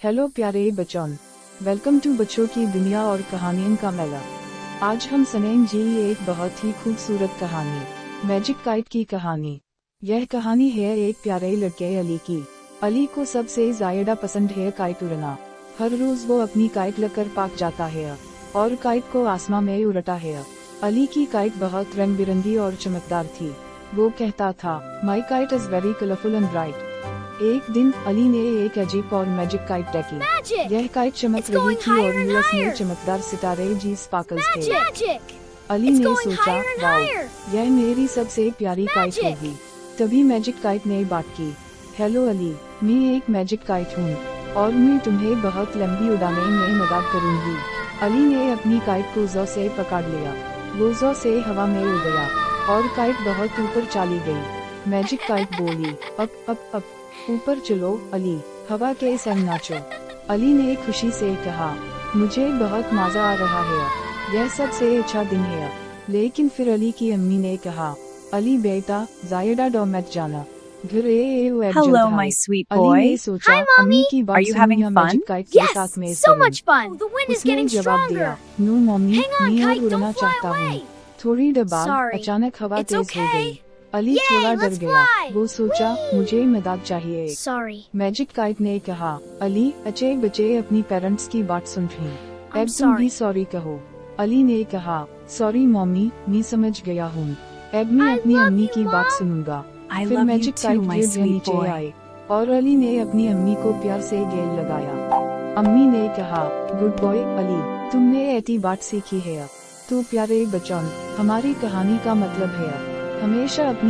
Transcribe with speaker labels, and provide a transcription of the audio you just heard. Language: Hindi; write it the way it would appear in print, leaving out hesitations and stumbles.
Speaker 1: हेलो प्यारे बच्चों, वेलकम टू बच्चों की दुनिया और कहानियों का मेला। आज हम सुनेंगे एक बहुत ही खूबसूरत कहानी, मैजिक काइट की कहानी। यह कहानी है एक प्यारे लड़के अली की। अली को सबसे ज्यादा पसंद है काइट उड़ना। हर रोज वो अपनी काइट लेकर पार्क जाता है और काइट को आसमान में उड़ाता है। अली की काइट बहुत रंग बिरंगी और चमकदार थी। वो कहता था, my kite is very colourful and bright. एक दिन अली ने एक अजीब और मैजिक काइट देखी। यह काइट चमक रही थी और उसमें चमकदार सितारे जी स्पार्कल्स थे। अली ने सोचा, वाओ, यह मेरी सबसे प्यारी काइट होगी। तभी मैजिक काइट ने बात की, हेलो अली, मैं एक मैजिक काइट हूँ और मैं तुम्हें बहुत लंबी उड़ाने में मदद करूँगी। अली ने अपनी काइट को जोर से पकड़ लिया। वो जोर से हवा में उड़ गया और काइट बहुत ऊपर चली गई। मैजिक काइट बोली, अब ऊपर चलो अली, हवा के संग नाचो। अली ने खुशी से कहा, मुझे बहुत मजा आ रहा है, यह सबसे अच्छा दिन है। लेकिन फिर अली की अम्मी ने कहा, अली बेटा, ज्यादा डर मत जाना, घर
Speaker 2: Hello, my sweet
Speaker 1: Ali
Speaker 2: boy.
Speaker 1: ने सोचा,
Speaker 3: Hi, Mommy.
Speaker 1: अम्मी की
Speaker 2: Are
Speaker 1: बात
Speaker 2: you
Speaker 1: सुन
Speaker 2: having
Speaker 1: या
Speaker 2: fun?
Speaker 1: मैजिक काइट के
Speaker 3: Yes,
Speaker 1: साथ में
Speaker 3: so
Speaker 1: करूं।
Speaker 3: much fun. The wind is
Speaker 1: उसने
Speaker 3: getting
Speaker 1: जवाब
Speaker 3: stronger.
Speaker 1: दिया, नो मम्मी,
Speaker 3: Hang on,
Speaker 1: मैं और
Speaker 3: Kite,
Speaker 1: उड़ना
Speaker 3: don't fly
Speaker 1: चाहता हूँ।
Speaker 3: away.
Speaker 1: थोड़ी देर बाद
Speaker 3: Sorry.
Speaker 1: अचानक हवा
Speaker 3: It's
Speaker 1: तेज हो
Speaker 3: okay.
Speaker 1: गई। अली
Speaker 3: Yay,
Speaker 1: थोड़ा डर
Speaker 3: let's
Speaker 1: गया।
Speaker 3: fly.
Speaker 1: वो सोचा,
Speaker 3: Whee!
Speaker 1: मुझे मदद चाहिए।
Speaker 3: Sorry.
Speaker 1: मैजिक काइट ने कहा, अली, अच्छे बच्चे अपनी पेरेंट्स की बात सुन रही। अब तुम
Speaker 3: sorry.
Speaker 1: भी सॉरी कहो। अली ने कहा, सॉरी मम्मी, मैं समझ गया हूँ। अब मैं
Speaker 3: I
Speaker 1: अपनी
Speaker 3: love
Speaker 1: अम्मी
Speaker 3: you,
Speaker 1: की बात
Speaker 3: Mom.
Speaker 1: सुनूंगा।
Speaker 2: I
Speaker 1: फिर
Speaker 2: love you
Speaker 1: magic
Speaker 2: too,
Speaker 1: kite
Speaker 2: my
Speaker 1: गिर
Speaker 2: sweet
Speaker 1: नीचे
Speaker 2: boy.
Speaker 1: आई और अली ने अपनी अम्मी को प्यार से गेल लगाया। अम्मी ने कहा, गुड बॉय अली, तुमने ऐसी बात सीखी है। तो प्यारे बच्चों, हमारी कहानी का मतलब है, हमेशा अपनी